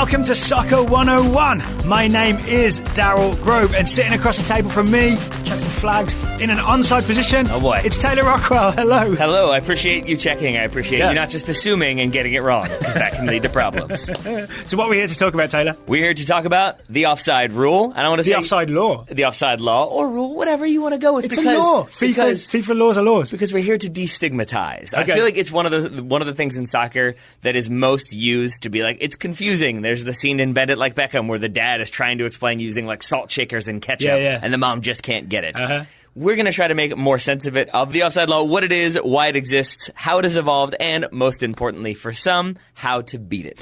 Welcome to Soccer 101. My name is Daryl Grove, and sitting across the table from me, check some flags, in an onside position, oh boy, it's Taylor Rockwell. Hello. Hello, I appreciate you checking. I appreciate you not just assuming and getting it wrong, because that can lead to problems. So what are we here to talk about, Taylor? We're here to talk about the offside rule. And I want to say... The offside law. The offside law, or rule, whatever you want to go with. It's a law. FIFA laws are laws. Because we're here to destigmatize. Okay. I feel like it's one of the things in soccer that is most used to be like, it's confusing. There's the scene in Bend It Like Beckham where the dad is trying to explain using like salt shakers and ketchup, and the mom just can't get it. We're going to try to make more sense of it, of the offside law, what it is, why it exists, how it has evolved, and most importantly for some, how to beat it.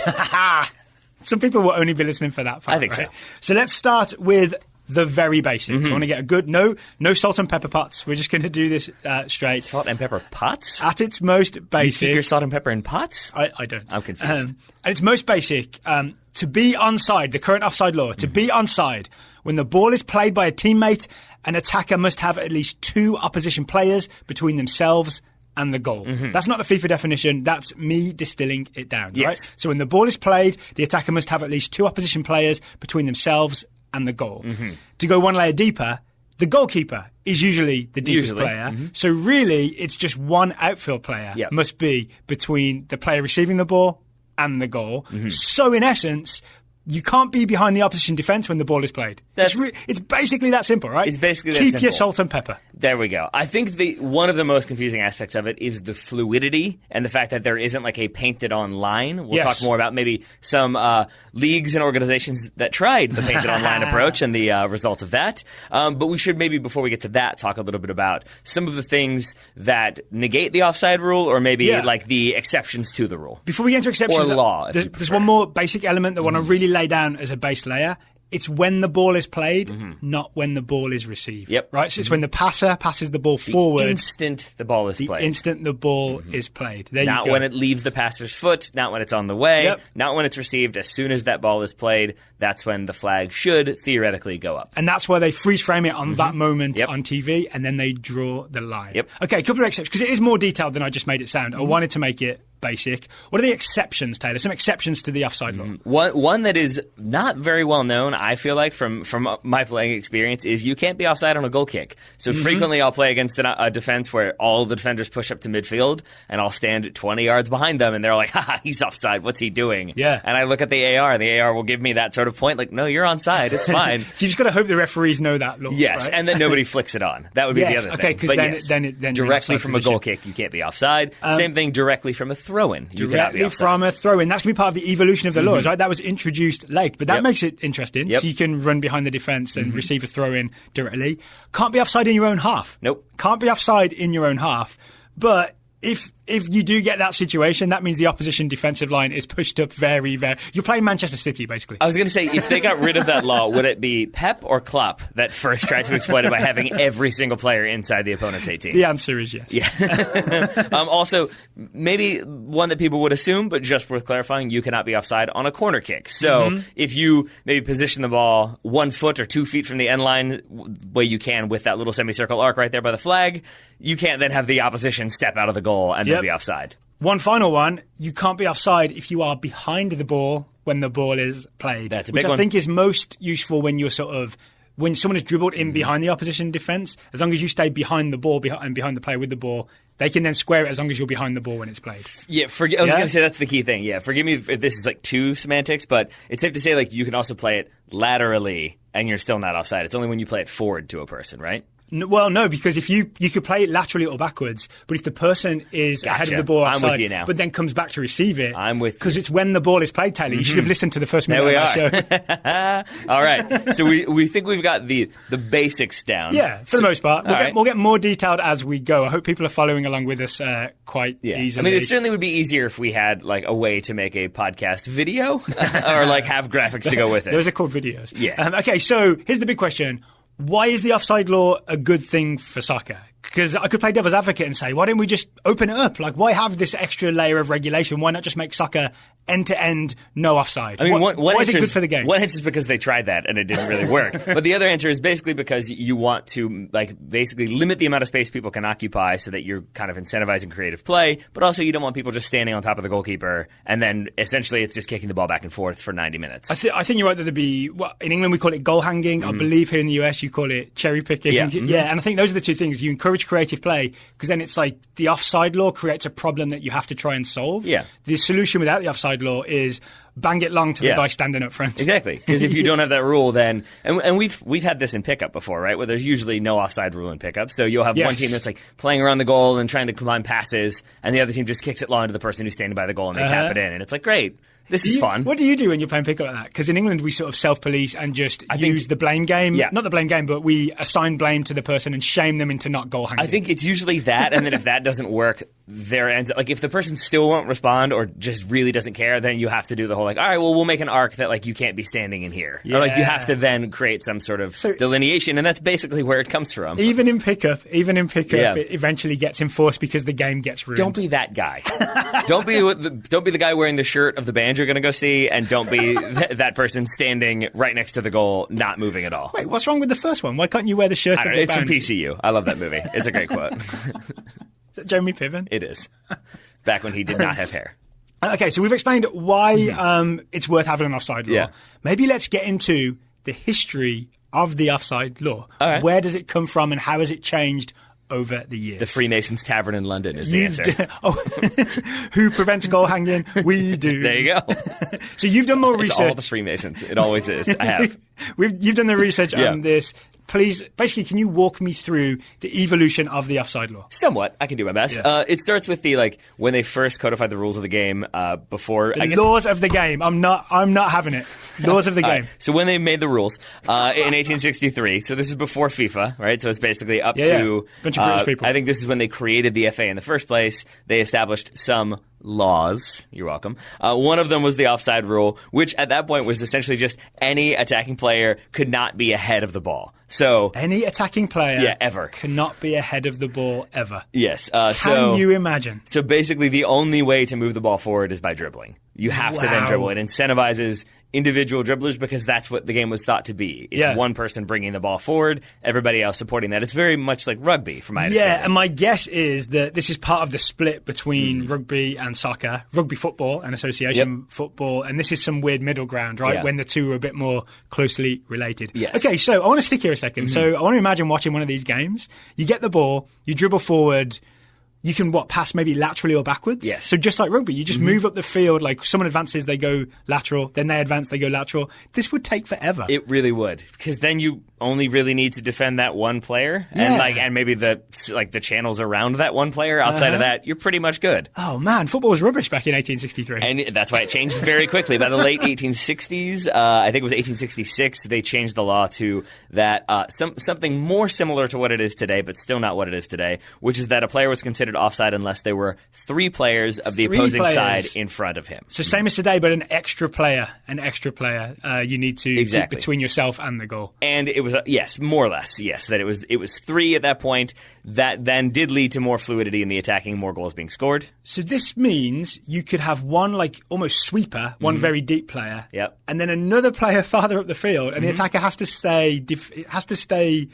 Some people will only be listening for that part, I think right? so. So let's start with the very basics. I want to get a good... No salt and pepper pots. We're just going to do this straight. Salt and pepper pots? At its most basic... You keep your salt and pepper in pots? I don't. I'm confused. At its most basic, to be onside, the current offside law, to be onside, when the ball is played by a teammate, an attacker must have at least two opposition players between themselves and the goal. That's not the FIFA definition. That's me distilling it down, right? So when the ball is played, the attacker must have at least two opposition players between themselves and the goal. To go one layer deeper, the goalkeeper is usually the deepest player. So really, it's just one outfield player must be between the player receiving the ball and the goal. So in essence, you can't be behind the opposition defence when the ball is played. It's basically that simple, right? It's basically that simple. simple. Keep your salt and pepper. There we go. I think one of the most confusing aspects of it is the fluidity and the fact that there isn't like a painted-on line. We'll talk more about maybe some leagues and organizations that tried the painted-on-line approach and the result of that. But we should maybe, before we get to that, talk a little bit about some of the things that negate the offside rule or maybe like the exceptions to the rule. Before we get into exceptions, or law, there's one more basic element that I want to really lay down as a base layer. It's when the ball is played, not when the ball is received. Right? So it's when the passer passes the ball forward. The instant the ball is played. The instant the ball is played. There not you go. When it leaves the passer's foot, not when it's on the way, not when it's received. As soon as that ball is played, that's when the flag should theoretically go up. And that's where they freeze frame it on that moment on TV, and then they draw the line. Okay, a couple of exceptions, because it is more detailed than I just made it sound. I wanted to make it basic. What are the exceptions, Taylor? Some exceptions to the offside law. One that is not very well known, I feel like, from my playing experience, is you can't be offside on a goal kick. So frequently I'll play against a defense where all the defenders push up to midfield, and I'll stand 20 yards behind them, and they're like, haha, he's offside, what's he doing? And I look at the AR, and the AR will give me that sort of point, like, no, you're onside, it's fine. So you just got to hope the referees know that law. Right? And then nobody flicks it on. That would be the other thing. Okay, because then directly from a goal kick, you can't be offside. Same thing directly from a throw-in. Directly from a throw-in. That's going to be part of the evolution of the laws, right? That was introduced late, but that makes it interesting. So you can run behind the defence and receive a throw-in directly. Can't be offside in your own half. Can't be offside in your own half. But if you do get that situation, that means the opposition defensive line is pushed up very, very... You're playing Manchester City, basically. I was going to say, if they got rid of that law, would it be Pep or Klopp that first tried to exploit it by having every single player inside the opponent's 18? The answer is yes. Also, maybe one that people would assume, but just worth clarifying, you cannot be offside on a corner kick. So if you maybe position the ball 1 foot or 2 feet from the end line, where you can with that little semicircle arc right there by the flag, you can't then have the opposition step out of the goal and then be offside. One final one, you can't be offside if you are behind the ball when the ball is played. That's a big one. Which I think is most useful when you're when someone is dribbled in behind the opposition defence. As long as you stay behind the ball and behind the player with the ball, they can then square it as long as you're behind the ball when it's played. I was going to say that's the key thing. Yeah, forgive me if this is like too semantics, but it's safe to say like you can also play it laterally and you're still not offside. It's only when you play it forward to a person, right? Well, no, because if you could play it laterally or backwards, but if the person is ahead of the ball offside, I'm with you now. but then comes back to receive it, I'm with you. Because it's when the ball is played, Taylor. You should have listened to the first minute of our show. All right, so we think we've got the basics down. Yeah, for the most part. We'll get more detailed as we go. I hope people are following along with us quite easily. I mean, it certainly would be easier if we had like a way to make a podcast video or like have graphics to go with it. Those are called videos. Yeah. Okay, so here's the big question. Why is the offside law a good thing for soccer? Because I could play devil's advocate and say, why don't we just open it up? Like, why have this extra layer of regulation? Why not just make soccer end-to-end no offside? I mean, why is it good for the game? One answer is because they tried that and it didn't really work. But the other answer is basically because you want to basically limit the amount of space people can occupy so that you're kind of incentivizing creative play, but also you don't want people just standing on top of the goalkeeper and then essentially it's just kicking the ball back and forth for 90 minutes. I think you're right that there'd be, in England we call it goal hanging. I believe here in the US you call it cherry picking. Yeah, and I think those are the two things. You encourage creative play because then it's like the offside law creates a problem that you have to try and solve. Yeah. The solution without the offside law is bang it long to the guy standing up front. Exactly, because if you don't have that rule, then and we've had this in pickup before, right? Where there's usually no offside rule in pickup, so you'll have one team that's like playing around the goal and trying to combine passes, and the other team just kicks it long to the person who's standing by the goal and they tap it in, and it's like great. This is fun. What do you do when you're playing pickup like that? Because in England we sort of self-police and just use the blame game. Yeah. Not the blame game, but we assign blame to the person and shame them into not goal hanging. I think it's usually that, and then if that doesn't work, there ends up, like if the person still won't respond or just really doesn't care, then you have to do the whole like, all right, well, we'll make an arc that like you can't be standing in here. Yeah. Or like you have to then create some sort of delineation, and that's basically where it comes from. Even in pickup, it eventually gets enforced because the game gets ruined. Don't be that guy. Don't be the guy wearing the shirt of the band you're going to go see, and don't be that person standing right next to the goal, not moving at all. Wait, what's wrong with the first one? Why can't you wear the shirt of the band? It's from PCU. I love that movie. It's a great quote. Is that Jeremy Piven? It is. Back when he did not have hair. Okay, so we've explained why it's worth having an offside law. Yeah. Maybe let's get into the history of the offside law. All right. Where does it come from and how has it changed over the years? The Freemasons Tavern in London is the answer. Who prevents goal hanging? We do. There you go. So you've done more research. It's all the Freemasons. It always is. I have. You've done the research on this. Please, basically, can you walk me through the evolution of the offside law? Somewhat. I can do my best. Yeah. It starts with when they first codified the rules of the game before... Laws of the game. I'm not having it. Laws of the game. So when they made the rules in 1863, so this is before FIFA, right? So it's basically up to... Bunch of British people. I think this is when they created the FA in the first place. They established some laws. You're welcome. One of them was the offside rule, which at that point was essentially just any attacking player could not be ahead of the ball. So any attacking player ever cannot be ahead of the ball ever. Yes. Can you imagine? So basically the only way to move the ball forward is by dribbling. You have to then dribble. It incentivizes individual dribblers because that's what the game was thought to be. It's one person bringing the ball forward, everybody else supporting that. It's very much like rugby, from my understanding. Yeah, and my guess is that this is part of the split between rugby and soccer, rugby football and association football, and this is some weird middle ground, right, when the two are a bit more closely related. Yes. Okay, so I want to stick here a second. So I want to imagine watching one of these games. You get the ball, you dribble forward. You can, pass maybe laterally or backwards? Yes. So just like rugby, you just move up the field, like someone advances, they go lateral, then they advance, they go lateral. This would take forever. It really would, because then you only really need to defend that one player, and maybe the channels around that one player. Outside of that, you're pretty much good. Oh man, football was rubbish back in 1863. And that's why it changed very quickly. By the late 1860s, I think it was 1866, they changed the law to that something more similar to what it is today, but still not what it is today, which is that a player was considered offside unless there were three players of the opposing side in front of him. So same as today, but an extra player you need to keep between yourself and the goal. And it was more or less, that it was three at that point. That then did lead to more fluidity in the attacking, more goals being scored. So this means you could have one almost sweeper, one very deep player, and then another player farther up the field, and the attacker has to stay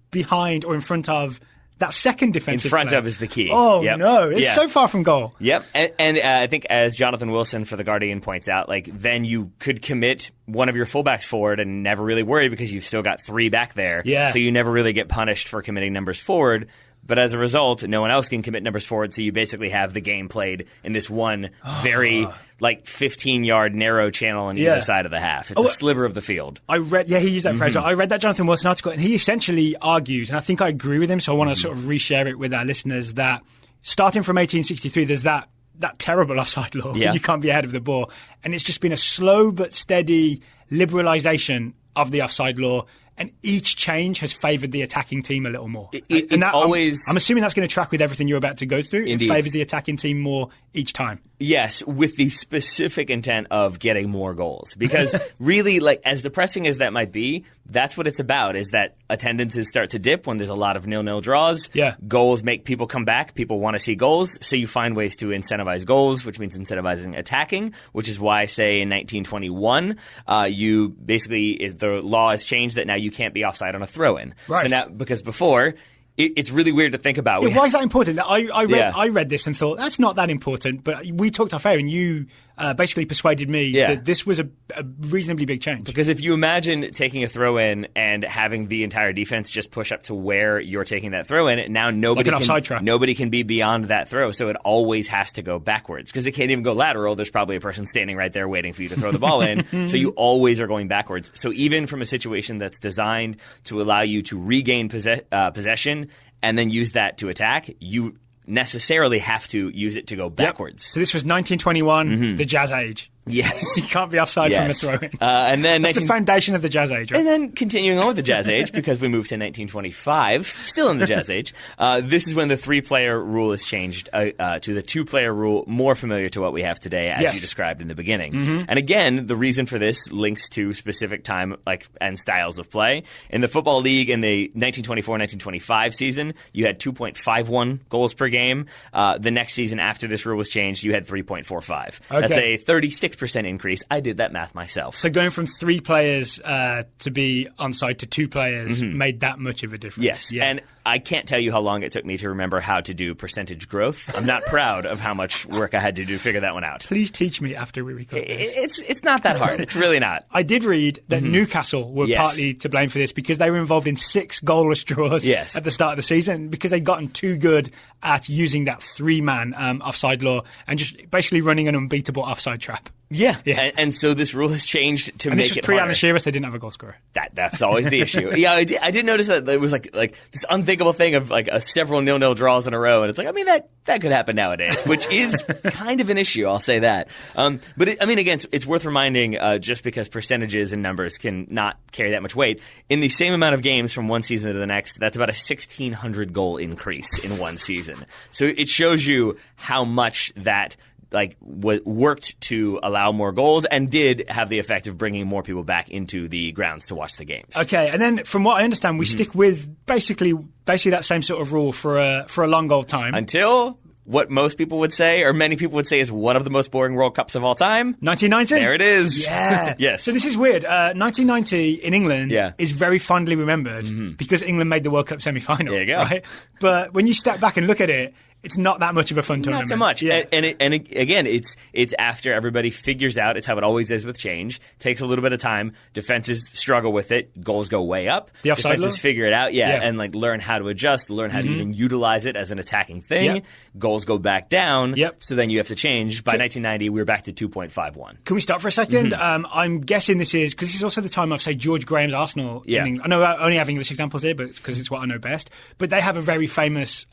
behind or in front of that second defensive player. In front player. of is the key. Oh, no. It's so far from goal. Yep. And I think as Jonathan Wilson for The Guardian points out, then you could commit one of your fullbacks forward and never really worry because you've still got three back there. Yeah. So you never really get punished for committing numbers forward. But as a result, no one else can commit numbers forward, so you basically have the game played in this one very 15-yard narrow channel on either side of the half. It's a sliver of the field. I read, he used that phrase. I read that Jonathan Wilson article, and he essentially argues, and I think I agree with him, so I want to sort of reshare it with our listeners, that starting from 1863, there's that terrible offside law. Yeah. You can't be ahead of the ball. And it's just been a slow but steady liberalisation of the offside law. And each change has favoured the attacking team a little more. I'm assuming that's going to track with everything you're about to go through. Indeed. It favours the attacking team more each time. Yes, with the specific intent of getting more goals. Because really, like, as depressing as that might be, that's what it's about, is that attendances start to dip when there's a lot of 0-0 draws. Yeah. Goals make people come back. People want to see goals. So you find ways to incentivize goals, which means incentivizing attacking, which is why, say, in 1921, you basically, the law has changed that now you can't be offside on a throw-in. Right. So now, because before, it's really weird to think about. Yeah, why is that important? I read this and thought, that's not that important. But we talked off air and you basically persuaded me that this was a reasonably big change. Because if you imagine taking a throw-in and having the entire defense just push up to where you're taking that throw-in, now nobody can be beyond that throw. So it always has to go backwards. Because it can't even go lateral. There's probably a person standing right there waiting for you to throw the ball in. So you always are going backwards. So even from a situation that's designed to allow you to regain possession and then use that to attack, you necessarily have to use it to go backwards. Yep. So this was 1921, the Jazz Age. Yes. You can't be offside from a throw-in. And then that's the foundation of the Jazz Age, right? And then continuing on with the Jazz Age, because we moved to 1925, still in the Jazz Age, this is when the 3-player rule is changed to the 2-player rule, more familiar to what we have today, as you described in the beginning. And again, the reason for this links to specific time and styles of play. In the Football League in the 1924-1925 season, you had 2.51 goals per game. The next season after this rule was changed, you had 3.45. Okay. That's a 36% increase. I did that math myself. So going from 3 players to be onside to 2 players made that much of a difference. Yes. Yeah. And I can't tell you how long it took me to remember how to do percentage growth. I'm not proud of how much work I had to do to figure that one out. Please teach me after we record this. It's not that hard. It's really not. I did read that Newcastle were partly to blame for this because they were involved in 6 goalless draws at the start of the season because they'd gotten too good at using that 3-man offside law and just basically running an unbeatable offside trap. Yeah. And so this rule has changed to make it harder. This was pre-Alan Shearer, they didn't have a goal scorer. That's always the issue. Yeah, I did notice that it was like this unthinkable thing of like several 0-0 draws in a row, and it's like, I mean, that could happen nowadays, which is kind of an issue, I'll say that. But again, it's worth reminding, just because percentages and numbers can not carry that much weight, in the same amount of games from one season to the next, that's about a 1,600 goal increase in one season. So it shows you how much that worked to allow more goals and did have the effect of bringing more people back into the grounds to watch the games. Okay, and then from what I understand, we stick with basically that same sort of rule for a long old time. Until what most people would say, or many people would say, is one of the most boring World Cups of all time. 1990? There it is. Yeah. Yes. So this is weird. 1990 in England is very fondly remembered because England made the World Cup semi-final. There you go. Right? But when you step back and look at it, it's not that much of a fun tournament. Not so much. Yeah. And again, it's after everybody figures out, it's how it always is with change. Takes a little bit of time. Defenses struggle with it. Goals go way up. The offside Defenses law? figure it out, and learn how to adjust, learn how to even utilize it as an attacking thing. Yep. Goals go back down. Yep. So then you have to change. By 1990, we were back to 2.51. Can we stop for a second? I'm guessing this is, because this is also the time of, say, George Graham's Arsenal. Yeah. I know I only have English examples here, but because it's what I know best. But they have a very famous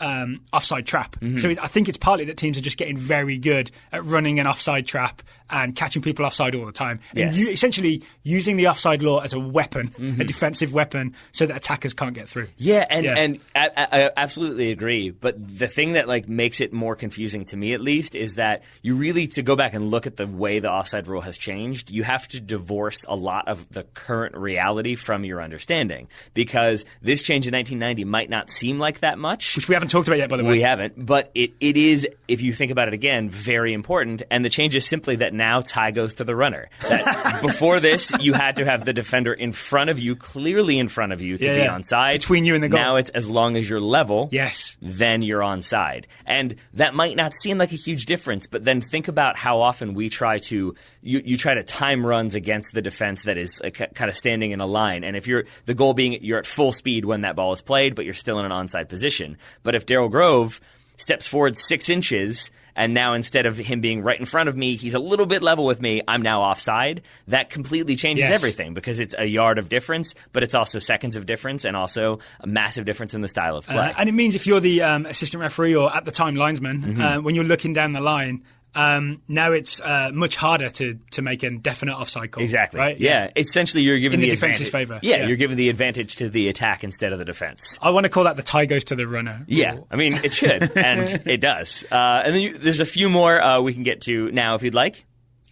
offside trap. So I think it's partly that teams are just getting very good at running an offside trap and catching people offside all the time. And essentially using the offside law as a weapon, a defensive weapon, so that attackers can't get through. Yeah, and I absolutely agree. But the thing that makes it more confusing to me, at least, is that you really, to go back and look at the way the offside rule has changed, you have to divorce a lot of the current reality from your understanding. Because this change in 1990 might not seem like that much. Which we haven't talked about yet, by the way. We haven't. But it is, if you think about it again, very important. And the change is simply that now tie goes to the runner. That before this, you had to have the defender in front of you, clearly in front of you, to be onside. Between you and the goal. Now it's as long as you're level, yes, then you're onside. And that might not seem like a huge difference, but then think about how often we try to you try to time runs against the defense that is kind of standing in a line. And if the goal being you're at full speed when that ball is played, but you're still in an onside position. But if Daryl Grove steps forward 6 inches, and now instead of him being right in front of me, he's a little bit level with me, I'm now offside. That completely changes everything because it's a yard of difference, but it's also seconds of difference and also a massive difference in the style of play. And it means if you're the assistant referee or at the time linesman, when you're looking down the line, now it's much harder to make a definite offside call. Exactly. Right? Yeah. Essentially, you're giving in the defense's favour. Yeah, you're giving the advantage to the attack instead of the defense. I want to call that the tie goes to the runner. Yeah, I mean, it should, and it does. And then there's a few more we can get to now if you'd like.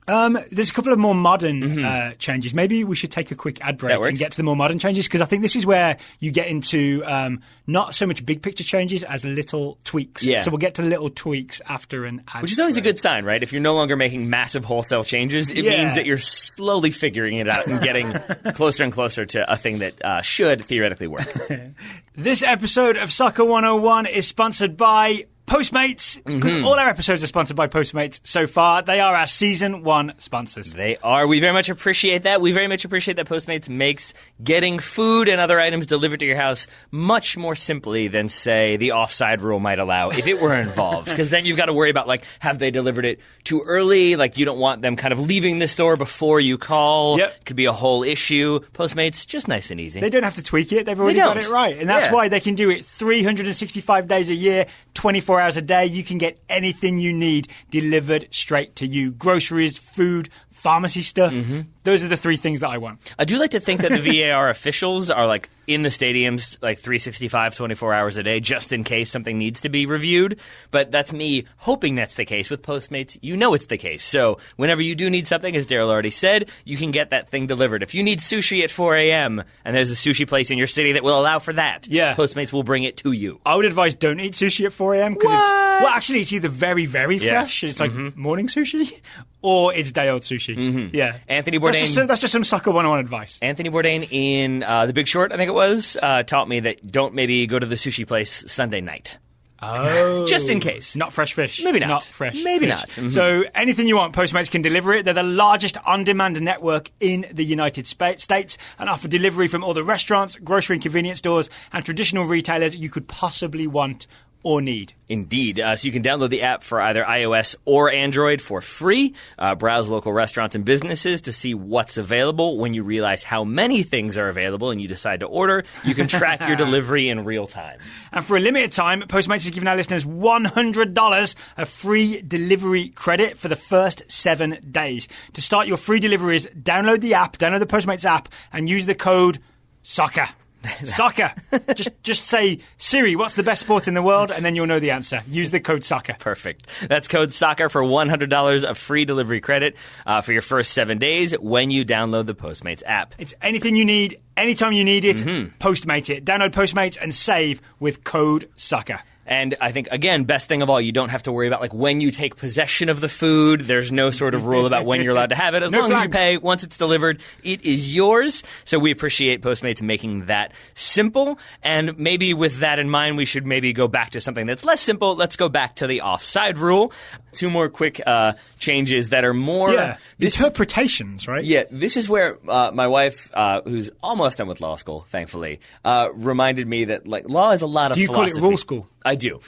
There's a couple of more modern changes. Maybe we should take a quick ad break and get to the more modern changes, because I think this is where you get into not so much big picture changes as little tweaks. Yeah. So we'll get to little tweaks after an ad Which is always break. a good sign, right? If you're no longer making massive wholesale changes, it means that you're slowly figuring it out and getting closer and closer to a thing that should theoretically work. This episode of Soccer 101 is sponsored by Postmates, because all our episodes are sponsored by Postmates so far. They are our Season 1 sponsors. They are. We very much appreciate that. We very much appreciate that Postmates makes getting food and other items delivered to your house much more simply than, say, the Offside Rule might allow if it were involved. Because then you've got to worry about, like, have they delivered it too early? Like, you don't want them kind of leaving the store before you call. Yep. It could be a whole issue. Postmates, just nice and easy. They don't have to tweak it. They've already got it right. And that's why they can do it 365 days a year, 24 hours a day. You can get anything you need delivered straight to you. Groceries, food, pharmacy stuff. Those are the three things that I want. I do like to think that the VAR officials are like in the stadiums like 365, 24 hours a day, just in case something needs to be reviewed. But that's me hoping that's the case. With Postmates, you know it's the case. So whenever you do need something, as Daryl already said, you can get that thing delivered. If you need sushi at 4 a.m. and there's a sushi place in your city that will allow for that, Postmates will bring it to you. I would advise don't eat sushi at 4 a.m. Well, actually, it's either very, very fresh. It's like morning sushi, or it's day-old sushi. Yeah. Anthony Bourdain. That's just some Soccer 101 advice. Anthony Bourdain in The Big Short, I think it was, taught me that don't maybe go to the sushi place Sunday night. Oh. Just in case. Not fresh fish. Maybe not. Not fresh Maybe fish. not. So anything you want, Postmates can deliver it. They're the largest on-demand network in the United States and offer delivery from all the restaurants, grocery and convenience stores and traditional retailers you could possibly want or need. Indeed. So you can download the app for either iOS or Android for free. Browse local restaurants and businesses to see what's available. When you realize how many things are available and you decide to order, you can track your delivery in real time. And for a limited time, Postmates is giving our listeners $100 of free delivery credit for the first 7 days. To start your free deliveries, download the Postmates app, and use the code SOCCER. Soccer. Just say, Siri, what's the best sport in the world? And then you'll know the answer. Use the code SOCCER. Perfect. That's code SOCCER for $100 of free delivery credit for your first 7 days when you download the Postmates app. It's anything you need, anytime you need it, Postmate it. Download Postmates and save with code SOCCER. And I think, again, best thing of all, you don't have to worry about like when you take possession of the food. There's no sort of rule about when you're allowed to have it. As long as you pay, once it's delivered, it is yours. So we appreciate Postmates making that simple. And maybe with that in mind, we should maybe go back to something that's less simple. Let's go back to the offside rule. Two more quick changes that are more... interpretations, right? Yeah, this is where my wife, who's almost done with law school, thankfully, reminded me that like law is a lot of philosophy. Do you call it rule school? I do.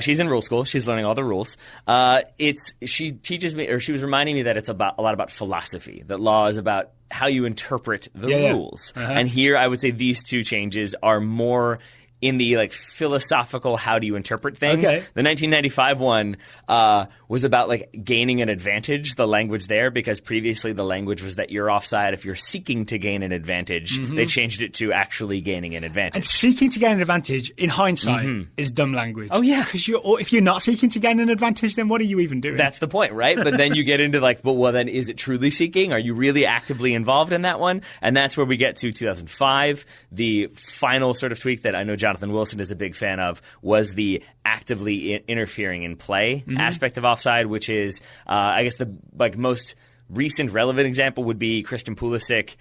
She's in rule school. She's learning all the rules. She teaches me, or she was reminding me that it's a lot about philosophy. That law is about how you interpret the rules. And here, I would say these two changes are more in the like philosophical how do you interpret things. Okay. The 1995 one was about like gaining an advantage, the language there, because previously the language was that you're offside if you're seeking to gain an advantage. They changed it to actually gaining an advantage. And seeking to gain an advantage, in hindsight, is dumb language. Oh, yeah. Because if you're not seeking to gain an advantage, then what are you even doing? That's the point, right? But then you get into like, well, then is it truly seeking? Are you really actively involved in that one? And that's where we get to 2005. The final sort of tweak that I know Jonathan Wilson is a big fan of was the actively interfering in play aspect of offside, which is, I guess, the like most recent relevant example would be Christian Pulisic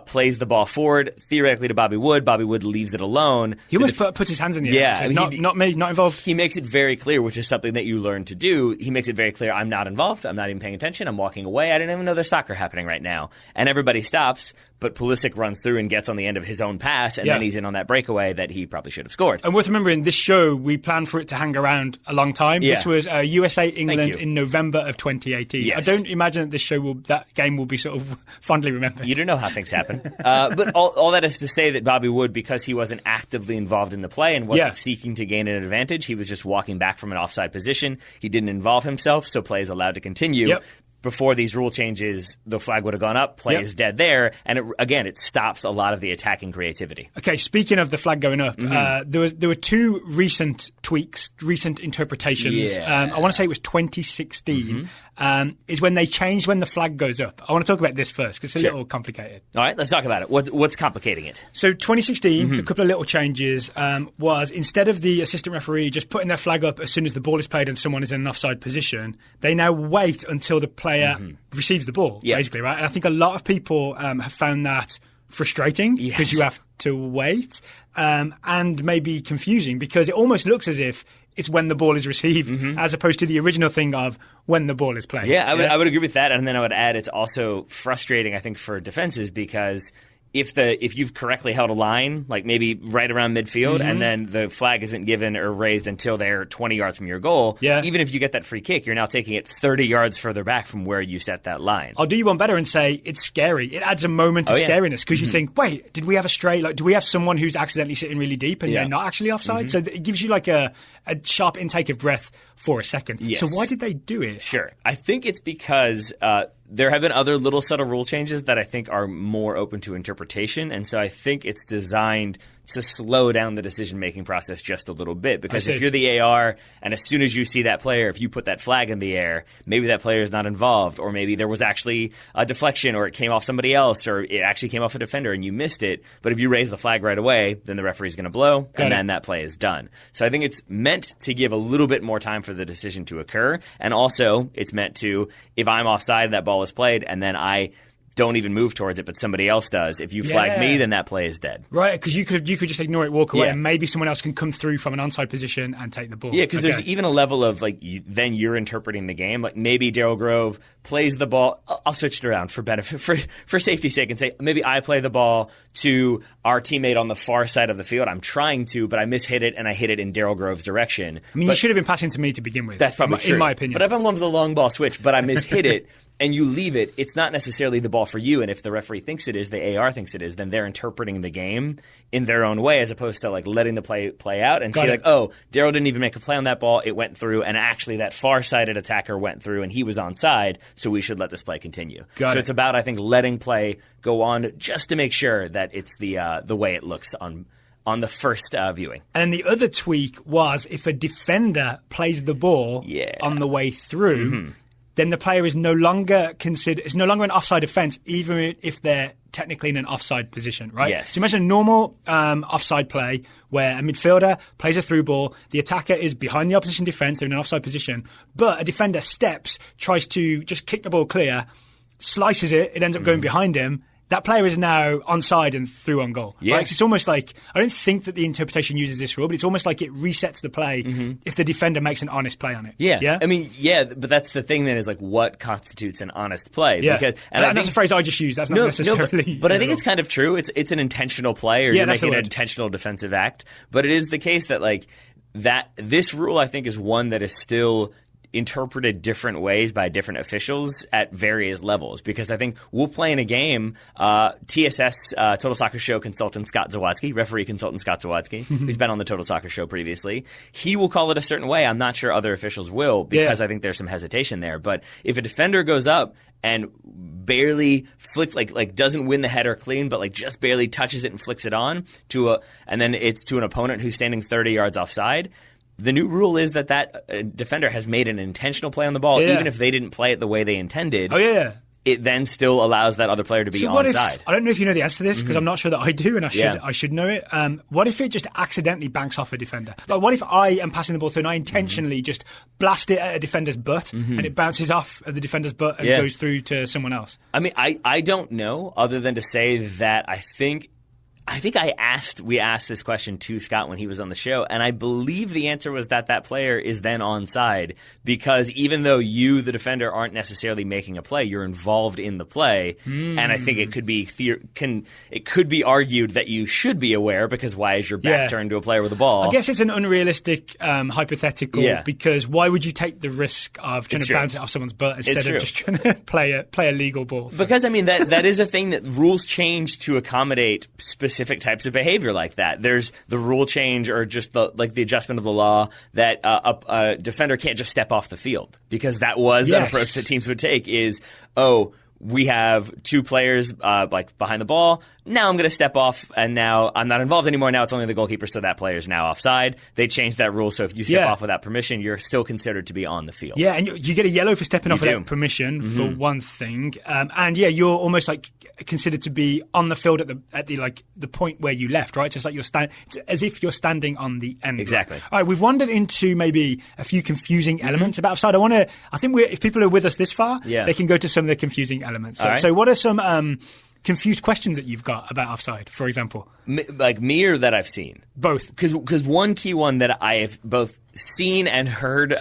plays the ball forward, theoretically to Bobby Wood. Bobby Wood leaves it alone. He almost puts his hands in the air. Yeah. Not me, not involved. He makes it very clear, which is something that you learn to do. He makes it very clear, I'm not involved. I'm not even paying attention. I'm walking away. I didn't even know there's soccer happening right now. And everybody stops, but Pulisic runs through and gets on the end of his own pass, and then he's in on that breakaway that he probably should have scored. And worth remembering, this show, we planned for it to hang around a long time. Yeah. This was USA-England in November of 2018. Yes. I don't imagine that this show will that game will be sort of fondly remembered. You don't know how things happen. But all that is to say that Bobby Wood, because he wasn't actively involved in the play and wasn't seeking to gain an advantage, he was just walking back from an offside position. He didn't involve himself, so play is allowed to continue. Yep. Before these rule changes, the flag would have gone up, play is dead there, and it stops a lot of the attacking creativity. Okay, speaking of the flag going up, there were two recent tweaks, recent interpretations. Yeah. I want to say it was 2016, is when they changed when the flag goes up. I want to talk about this first, because it's a little complicated. All right, let's talk about it. What's complicating it? So 2016, a couple of little changes was instead of the assistant referee just putting their flag up as soon as the ball is played and someone is in an offside position, they now wait until the player receives the ball, basically, right? And I think a lot of people have found that frustrating because you have to wait and maybe confusing because it almost looks as if it's when the ball is received as opposed to the original thing of when the ball is played. Yeah, I would agree with that. And then I would add it's also frustrating, I think, for defenses because if you've correctly held a line, like maybe right around midfield, and then the flag isn't given or raised until they're 20 yards from your goal, even if you get that free kick, you're now taking it 30 yards further back from where you set that line. I'll do you one better and say it's scary. It adds a moment of scariness because you think, wait, did we have a stray? Like, do we have someone who's accidentally sitting really deep and they're not actually offside? So it gives you like a sharp intake of breath for a second. Yes. So why did they do it? Sure. I think it's because there have been other little subtle rule changes that I think are more open to interpretation. And so I think it's designed to slow down the decision-making process just a little bit. Because if you're the AR and as soon as you see that player, if you put that flag in the air, maybe that player is not involved. Or maybe there was actually a deflection or it came off somebody else or it actually came off a defender and you missed it. But if you raise the flag right away, then the referee's going to blow and then that play is done. So I think it's meant to give a little bit more time for the decision to occur. And also it's meant to, if I'm offside, that ball is played and then I don't even move towards it, but somebody else does. If you flag me, then that play is dead. Right, because you could just ignore it, walk away, and maybe someone else can come through from an onside position and take the ball. Yeah, because there's even a level of like then you're interpreting the game. Like maybe Daryl Grove plays the ball. I'll switch it around for benefit for safety's sake and say maybe I play the ball to our teammate on the far side of the field. I'm trying to, but I mishit it and I hit it in Daryl Grove's direction. I mean, you should have been passing to me to begin with. That's probably true, in my opinion. But if I'm going for the long ball switch, but I mishit it. And you leave it, it's not necessarily the ball for you. And if the referee thinks it is, the AR thinks it is, then they're interpreting the game in their own way as opposed to like letting the play out and see like, oh, Daryl didn't even make a play on that ball. It went through, and actually that far-sided attacker went through, and he was onside, so we should let this play continue. It's about, I think, letting play go on just to make sure that it's the way it looks on the first viewing. And the other tweak was if a defender plays the ball on the way through, then the player is no longer considered. It's no longer an offside offence, even if they're technically in an offside position, right? Yes. So imagine a normal offside play where a midfielder plays a through ball, the attacker is behind the opposition defence, they're in an offside position, but a defender steps, tries to just kick the ball clear, slices it, it ends up going behind him. That player is now onside and through on goal. Yeah. Right? It's almost like, I don't think that the interpretation uses this rule, but it's almost like it resets the play if the defender makes an honest play on it. Yeah. I mean, but that's the thing then is like what constitutes an honest play. Yeah. Because, that's a phrase I just used. That's not necessarily... but I think it's kind of true. It's an intentional play or you're making an intentional defensive act. But it is the case that like that this rule I think is one that is still interpreted different ways by different officials at various levels. Because I think we'll play in a game, TSS, Total Soccer Show consultant Scott Zawadsky, referee consultant Scott Zawadsky, who's been on the Total Soccer Show previously, he will call it a certain way. I'm not sure other officials will because I think there's some hesitation there. But if a defender goes up and barely flicks, like doesn't win the header clean, but like just barely touches it and flicks it on and then it's to an opponent who's standing 30 yards offside, the new rule is that defender has made an intentional play on the ball, even if they didn't play it the way they intended. Oh, yeah. It then still allows that other player to be onside. I don't know if you know the answer to this because I'm not sure that I do, and I should know it. What if it just accidentally banks off a defender? Like, what if I am passing the ball through and I intentionally just blast it at a defender's butt and it bounces off of the defender's butt and goes through to someone else? I mean, I don't know other than to say that I think I think we asked this question to Scott when he was on the show, and I believe the answer was that player is then onside because even though you, the defender, aren't necessarily making a play, you're involved in the play, and I think it could be argued that you should be aware because why is your back turned to a player with a ball? I guess it's an unrealistic hypothetical because why would you take the risk of trying to bounce it off someone's butt instead of just trying to play a legal ball? Because I mean that is a thing that rules change to accommodate specific types of behavior like that. There's the rule change or just the adjustment of the law that a defender can't just step off the field because that was an approach that teams would take is, we have two players behind the ball. Now I'm going to step off, and now I'm not involved anymore. Now it's only the goalkeeper, so that player is now offside. They changed that rule, so if you step off without permission, you're still considered to be on the field. Yeah, and you get a yellow for stepping off without permission, for one thing. You're almost like considered to be on the field at the point where you left, right? So it's like it's as if you're standing on the end. Exactly. Right? All right, we've wandered into maybe a few confusing elements about offside. I think if people are with us this far, they can go to some of the confusing elements. So what are some confused questions that you've got about offside, for example? Like me or that I've seen? Both. Because one key one that I have both seen and heard,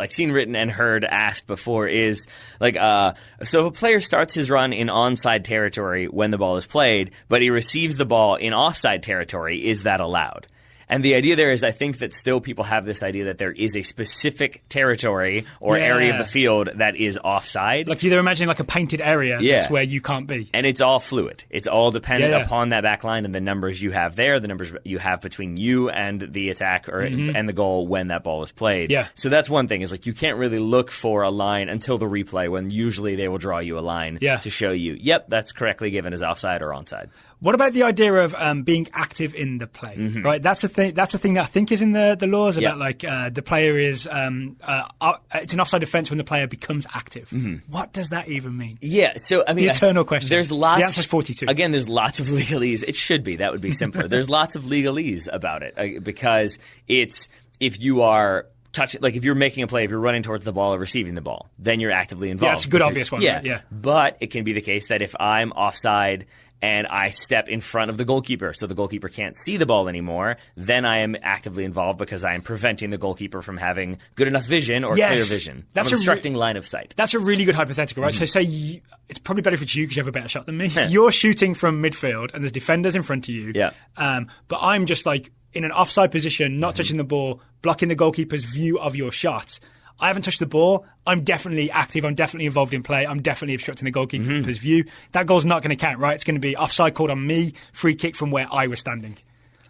seen written and heard asked before is, so if a player starts his run in onside territory when the ball is played, but he receives the ball in offside territory, is that allowed? And the idea there is I think that still people have this idea that there is a specific territory or area of the field that is offside. Like you're imagining like a painted area that's where you can't be. And it's all fluid. It's all dependent upon that back line and the numbers you have there, the numbers you have between you and the attack and the goal when that ball is played. Yeah. So that's one thing is like you can't really look for a line until the replay when usually they will draw you a line to show you, yep, that's correctly given as offside or onside. What about the idea of being active in the play? Right, that's a thing. That's a thing that I think is in the laws about the player is it's an offside offence when the player becomes active. What does that even mean? Yeah, so I mean, the eternal question. There's lots. The answer's 42. Again, there's lots of legalese. It should be. That would be simpler. There's lots of legalese about it because it's if you are. If you're making a play, if you're running towards the ball or receiving the ball, then you're actively involved. Yeah, it's a good obvious one. Right? Yeah, but it can be the case that if I'm offside and I step in front of the goalkeeper so the goalkeeper can't see the ball anymore, then I am actively involved because I am preventing the goalkeeper from having good enough vision or clear vision. I'm obstructing line of sight. That's a really good hypothetical, right? So say it's probably better for you because you have a better shot than me. You're shooting from midfield and there's defenders in front of you. Yeah. But I'm just like in an offside position, not touching the ball, blocking the goalkeeper's view of your shot. I haven't touched the ball. I'm definitely active. I'm definitely involved in play. I'm definitely obstructing the goalkeeper's view. That goal's not going to count, right? It's going to be offside called on me, free kick from where I was standing.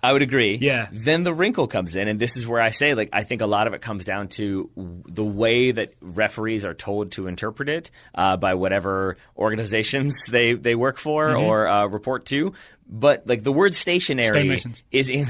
I would agree. Yeah. Then the wrinkle comes in, and this is where I say, I think a lot of it comes down to the way that referees are told to interpret it by whatever organizations they work for or report to. But the word stationary is in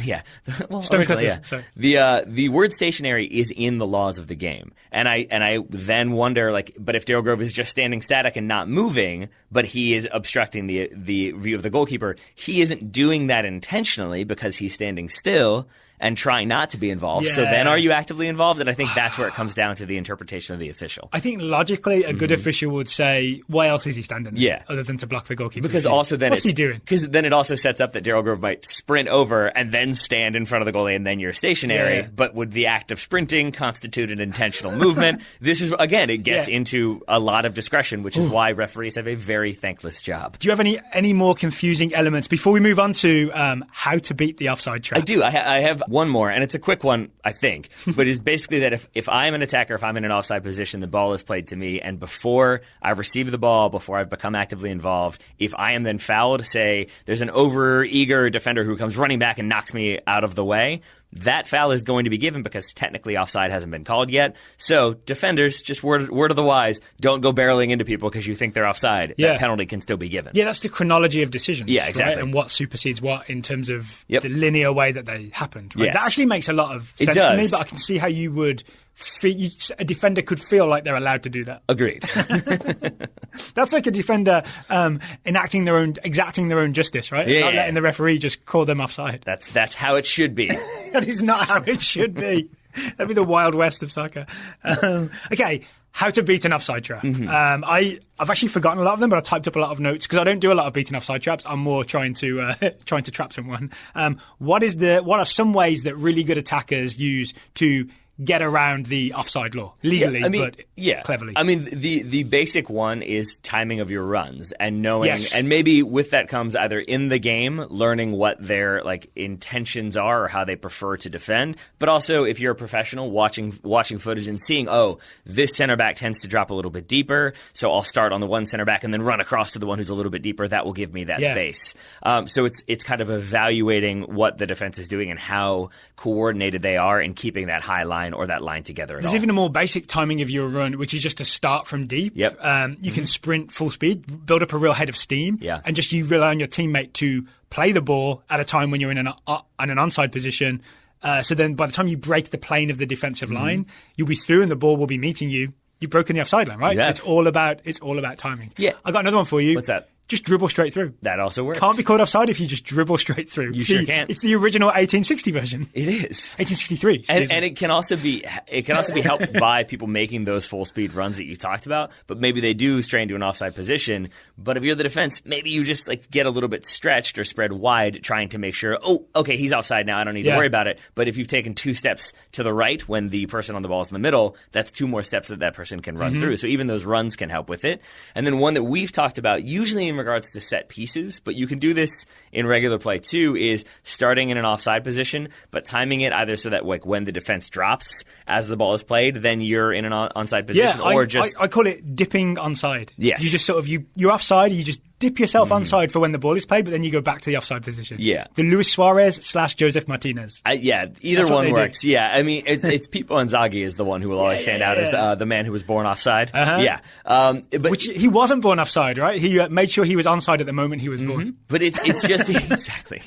stonecutters. Sorry. The word stationary is in the laws of the game, and I then wonder but if Daryl Grove is just standing static and not moving, but he is obstructing the view of the goalkeeper, he isn't doing that intentionally because he's standing still and trying not to be involved. Yeah. So then are you actively involved? And I think that's where it comes down to the interpretation of the official. I think logically a good official would say, why else is he standing there other than to block the goalkeeper? Because also then what's he doing? Because then it also sets up that Daryl Grove might sprint over and then stand in front of the goalie and then you're stationary. Yeah. But would the act of sprinting constitute an intentional movement? This is, again, it gets into a lot of discretion, which is why referees have a very thankless job. Do you have any more confusing elements before we move on to how to beat the offside trap? I do. I have one more, and it's a quick one, I think, but it's basically that if I'm an attacker, if I'm in an offside position, the ball is played to me, and before I receive the ball, before I've become actively involved, if I am then fouled, say there's an over-eager defender who comes running back and knocks me out of the way, that foul is going to be given because technically offside hasn't been called yet. So defenders, just word of the wise, don't go barreling into people because you think they're offside. Yeah. That penalty can still be given. Yeah, that's the chronology of decisions. Yeah, exactly. Right? And what supersedes what in terms of the linear way that they happened. Right? Yes. That actually makes a lot of sense to me, but I can see how you would a defender could feel like they're allowed to do that. Agreed. That's like a defender exacting their own justice, right? Yeah. Not letting the referee just call them offside. That's how it should be. That is not how it should be. That'd be the Wild West of soccer. Okay, How to beat an offside trap. I've actually forgotten a lot of them, but I typed up a lot of notes because I don't do a lot of beating offside traps. I'm more trying to trap someone. What are some ways that really good attackers use to get around the offside law legally, but cleverly? I mean, the basic one is timing of your runs and knowing, and maybe with that comes either in the game learning what their like intentions are or how they prefer to defend, but also if you're a professional watching footage and seeing, this center back tends to drop a little bit deeper, so I'll start on the one center back and then run across to the one who's a little bit deeper. That will give me that space. So it's kind of evaluating what the defense is doing and how coordinated they are in keeping that high line or that line together at all. There's even a more basic timing of your run, which is just to start from deep. Yep. You can sprint full speed, build up a real head of steam, and just you rely on your teammate to play the ball at a time when you're in an onside position. So then by the time you break the plane of the defensive line, you'll be through and the ball will be meeting you. You've broken the offside line, right? Yeah. So it's all about timing. Yeah. I got another one for you. What's that? Just dribble straight through. That also works. Can't be called offside if you just dribble straight through. You sure can. It's the original 1860 version. It is 1863, and it can also be helped by people making those full speed runs that you talked about. But maybe they do stray into an offside position. But if you're the defense, maybe you just like get a little bit stretched or spread wide, trying to make sure, okay, he's offside now. I don't need to worry about it. But if you've taken 2 steps to the right when the person on the ball is in the middle, that's 2 more steps that person can run through. So even those runs can help with it. And then one that we've talked about, usually in regards to set pieces, but you can do this in regular play too, is starting in an offside position, but timing it either so that like when the defense drops as the ball is played, then you're in an onside position, or I call it dipping onside. Yes. You just sort of, you're offside, you just dip yourself onside for when the ball is played, but then you go back to the offside position. Yeah. The Luis Suarez / Joseph Martinez. Either one works. Do. Yeah, I mean, it's Pippo Inzaghi is the one who will always stand out as the man who was born offside. Yeah. But which he wasn't born offside, right? He made sure he was onside at the moment he was born. But it's just exactly.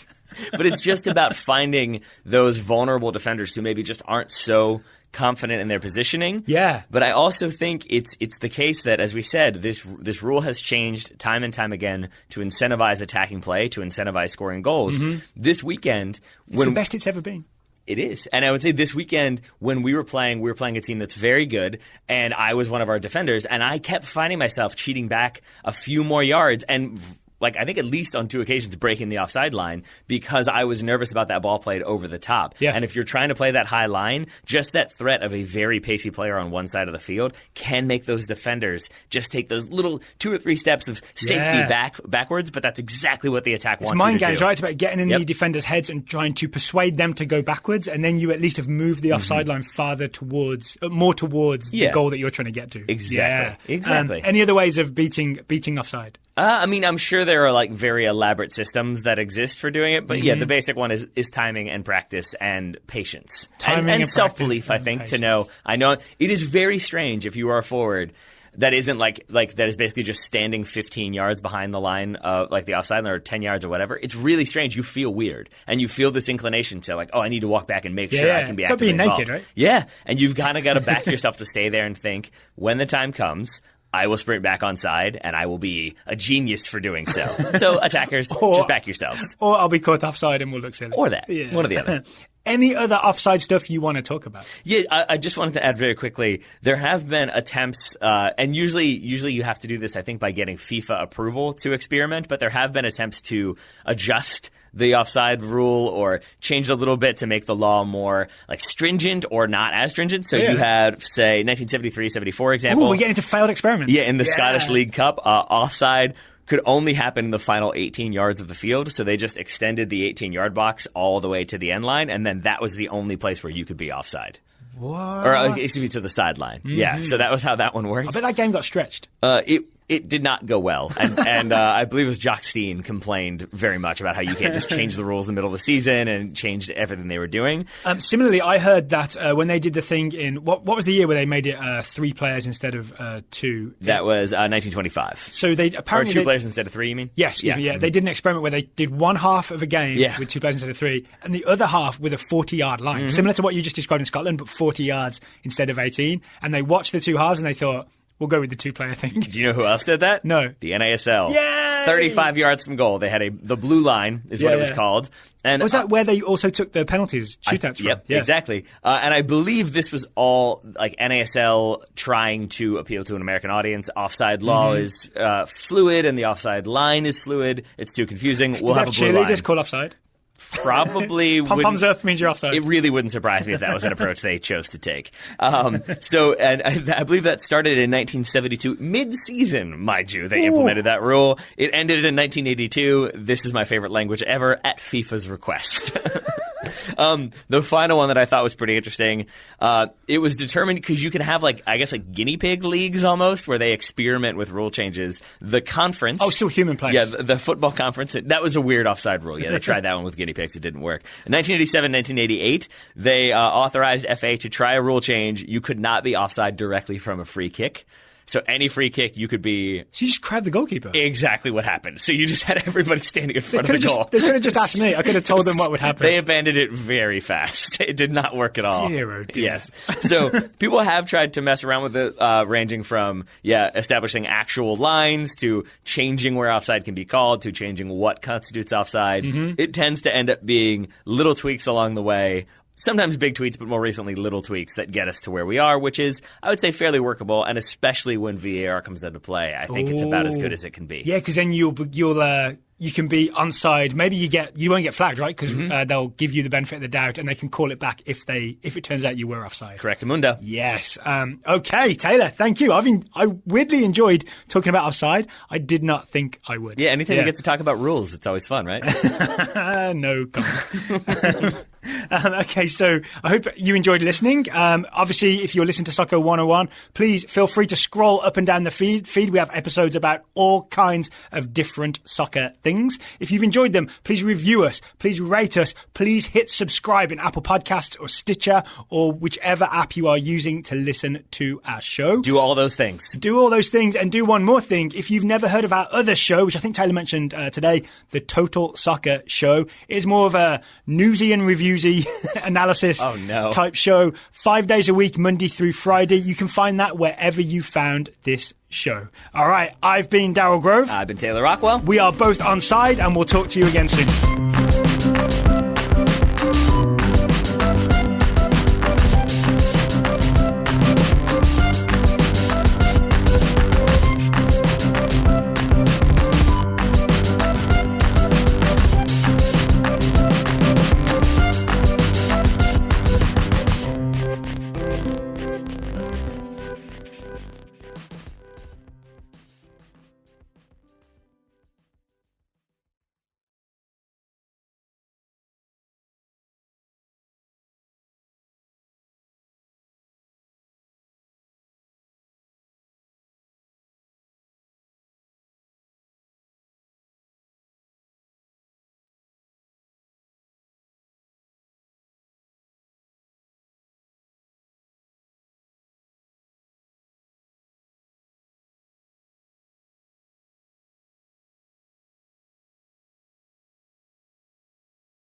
But it's just about finding those vulnerable defenders who maybe just aren't so confident in their positioning. Yeah. But I also think it's the case that, as we said, this rule has changed time and time again to incentivize attacking play, to incentivize scoring goals. This weekend, it's the best it's ever been. It is. And I would say this weekend when we were playing a team that's very good, and I was one of our defenders, and I kept finding myself cheating back a few more yards and like I think at least on 2 occasions breaking the offside line because I was nervous about that ball played over the top. Yeah. And if you're trying to play that high line, just that threat of a very pacey player on one side of the field can make those defenders just take those little 2 or 3 steps of safety backwards, but that's exactly what the attack wants you to do. It's mind games, right? It's about getting in the defenders' heads and trying to persuade them to go backwards, and then you at least have moved the offside line farther towards, more towards the goal that you're trying to get to. Exactly. Exactly. Any other ways of beating offside? I mean, I'm sure there are like very elaborate systems that exist for doing it, but the basic one is timing and practice and patience. And self-belief, I think, to know. I know it is very strange if you are a forward that isn't like that is basically just standing 15 yards behind the line of like the offside line or 10 yards or whatever. It's really strange. You feel weird and you feel this inclination to like, I need to walk back and make sure I can be actively involved. It's like being naked, right? Yeah, and you've kind of got to back yourself to stay there and think when the time comes, I will sprint back onside, and I will be a genius for doing so. So, attackers, just back yourselves. Or I'll be caught offside and we'll look silly. Or that. Yeah. One or the other. Any other offside stuff you want to talk about? Yeah, I just wanted to add very quickly, there have been attempts, and usually you have to do this, I think, by getting FIFA approval to experiment, but there have been attempts to adjust the offside rule or change it a little bit to make the law more like stringent or not as stringent. So you had, say, 1973-74 example. Ooh, we're getting into failed experiments. Yeah, in the Scottish League Cup, offside could only happen in the final 18 yards of the field, so they just extended the 18-yard box all the way to the end line, and then that was the only place where you could be offside. What? Or, excuse me, to the sideline. Yeah, so that was how that one worked. I bet that game got stretched. It did not go well, and I believe it was Jock Steen complained very much about how you can't just change the rules in the middle of the season and changed everything they were doing. Similarly, I heard that when they did the thing in what was the year where they made it 3 players instead of 2? That was 1925. So they apparently 2 players instead of 3. You mean? Yes. Yeah. They did an experiment where they did one half of a game with 2 players instead of 3, and the other half with a 40-yard line, similar to what you just described in Scotland, but 40 yards instead of 18. And they watched the 2 halves and they thought, We'll go with the 2-player thing. Do you know who else did that? No. The NASL. Yay! 35 yards from goal. They had the blue line is what it was called. And was that where they also took the penalties, shootouts from? Yep, exactly. And I believe this was all like NASL trying to appeal to an American audience. Offside law is fluid, and the offside line is fluid. It's too confusing. We'll have a blue line. Cheerleaders call offside. Probably Pom-poms earth means you're offside. It really wouldn't surprise me if that was an approach they chose to take. And I believe that started in 1972, mid-season, mind you. They implemented that rule. It ended in 1982. This is my favorite language ever, at FIFA's request. The final one that I thought was pretty interesting, it was determined because you can have like guinea pig leagues almost where they experiment with rule changes. The conference. Oh, still human players. Yeah, the football conference. That was a weird offside rule. Yeah, they tried that one with guinea pigs. It didn't work. In 1987, 1988, they authorized FA to try a rule change. You could not be offside directly from a free kick. So any free kick, you could be... So you just grabbed the goalkeeper? Exactly what happened. So you just had everybody standing in front of the goal. They could have just asked me. I could have told them what would happen. They abandoned it very fast. It did not work at all. Dear, oh dear. Yes. So people have tried to mess around with it, ranging from, establishing actual lines to changing where offside can be called to changing what constitutes offside. It tends to end up being little tweaks along the way. Sometimes big tweaks, but more recently little tweaks that get us to where we are, which is, I would say, fairly workable. And especially when VAR comes into play, I think it's about as good as it can be. Yeah, because then you can be onside. Maybe you won't get flagged, right? Because they'll give you the benefit of the doubt, and they can call it back if it turns out you were offside. Correctamundo. Yes. Okay, Taylor. Thank you. I weirdly enjoyed talking about offside. I did not think I would. Yeah. Anytime you get to talk about rules, it's always fun, right? No comment. Okay, so I hope you enjoyed listening. Obviously, if you're listening to Soccer 101, please feel free to scroll up and down the feed. We have episodes about all kinds of different soccer things. If you've enjoyed them, please review us. Please rate us. Please hit subscribe in Apple Podcasts or Stitcher or whichever app you are using to listen to our show. Do all those things. Do all those things, and do one more thing. If you've never heard of our other show, which I think Taylor mentioned today, the Total Soccer Show, it is more of a newsy and reviewsy analysis type show. 5 days a week, Monday through Friday. You can find that wherever you found this show. All right, I've been Darryl Grove. I've been Taylor Rockwell. We are both on side, and we'll talk to you again soon.